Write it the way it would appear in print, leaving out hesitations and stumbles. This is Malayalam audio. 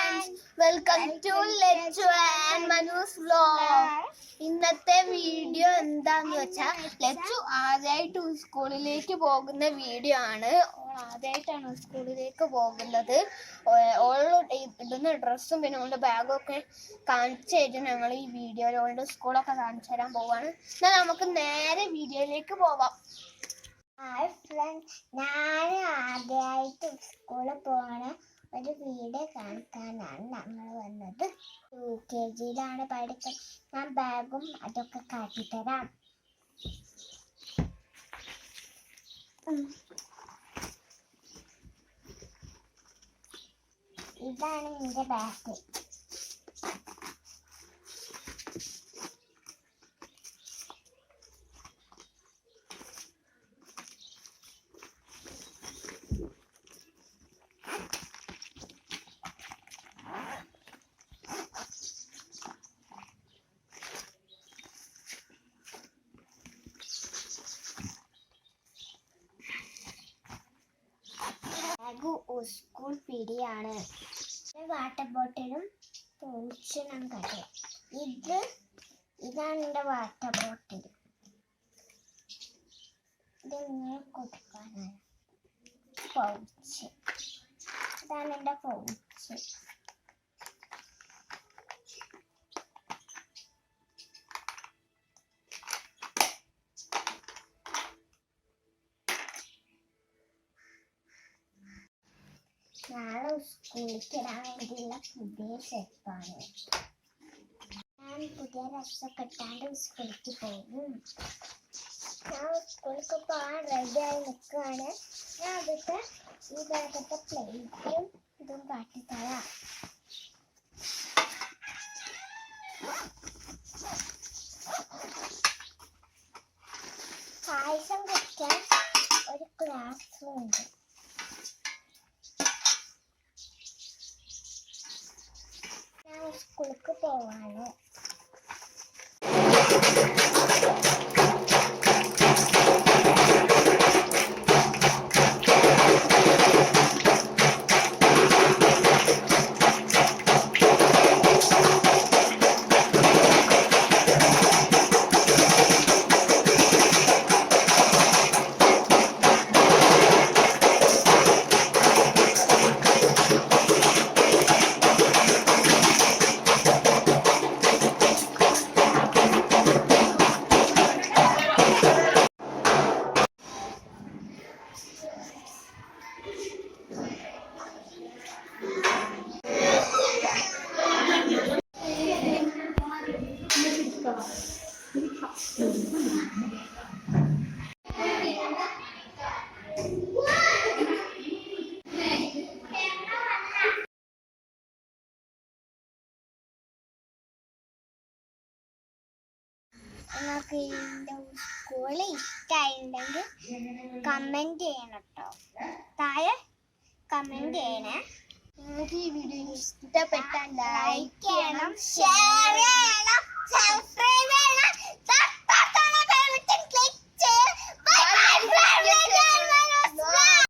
friends, welcome to Lechu and Manu's vlog. ഇന്നത്തെ വീഡിയോ എന്താന്ന് വെച്ചാൽ ലച്ചു ആദ്യമായിട്ട് സ്കൂളിലേക്ക് പോകുന്ന വീഡിയോ ആണ്. ആദ്യമായിട്ടാണ് സ്കൂളിലേക്ക് പോകുന്നത്. ഓളുടെ ഇടുന്ന ഡ്രസ്സും പിന്നെ ഓളുടെ ബാഗും ഒക്കെ കാണിച്ചു തരും. ഞങ്ങൾ ഈ വീഡിയോയിൽ ഓളുടെ സ്കൂളൊക്കെ കാണിച്ചു തരാൻ പോവാണ്. എന്നാൽ നമുക്ക് നേരെ വീഡിയോയിലേക്ക് പോവാം. ഹായ് ഫ്രണ്ട്സ്, ഞാൻ ആദ്യമായിട്ട് സ്കൂളിൽ പോകണ ഒരു വീഡിയോ കാണിക്കാനാണ് നമ്മൾ വന്നത്. UKG പഠിക്കുന്നത്. ഞാൻ ബാഗും അതൊക്കെ കാട്ടിത്തരാം. ഇതാണ് എൻ്റെ ബാഗ്. സ്കൂൾ പിടിയാണ്. വാട്ടർ ബോട്ടിലും പൊളിച്ചണം കഥ. ഇതാണ് എൻ്റെ വാട്ടർ ബോട്ടിൽ. ഇതെങ്ങനെ കൊടുക്കാനാണ് പൗച്ച്. ഇതാണ് എൻ്റെ പൗച്ച്. നാളെ സ്കൂളിലേക്ക് ഇടാൻ വേണ്ടിയുള്ള പുതിയ ഷർട്ടാണ്. ഞാൻ പുതിയ ഡ്രസ്സൊക്കെ ഇട്ടാണ്ട് സ്കൂളിലേക്ക് പോകും. ഞാൻ സ്കൂളിലേക്ക് പോകാൻ റെഡിയായി നിൽക്കുകയാണ്. ഞാൻ അതൊക്കെ ഈ ഭാഗത്തെ പ്ലേറ്റും ഇതും കാട്ടിത്തരാം. പായസം കുടിക്കാൻ ഒരു ഗ്ലാസ്സും ഉണ്ട്. സ്കൂളിലേക്ക് പോവാണ്. നിങ്ങൾക്ക് എൻ്റെ സ്കൂൾ ഇഷ്ടമായിട്ടുണ്ടെങ്കിൽ കമൻറ്റ് ചെയ്യണം കേട്ടോ. താഴെ കമൻറ്റ് ചെയ്യണേ. നിങ്ങൾക്ക് ഈ വീഡിയോ ഇഷ്ടപ്പെട്ടാൽ ലൈക്ക് ചെയ്യണം, ഷെയർ ചെയ്യണം, സബ്സ്ക്രൈബ്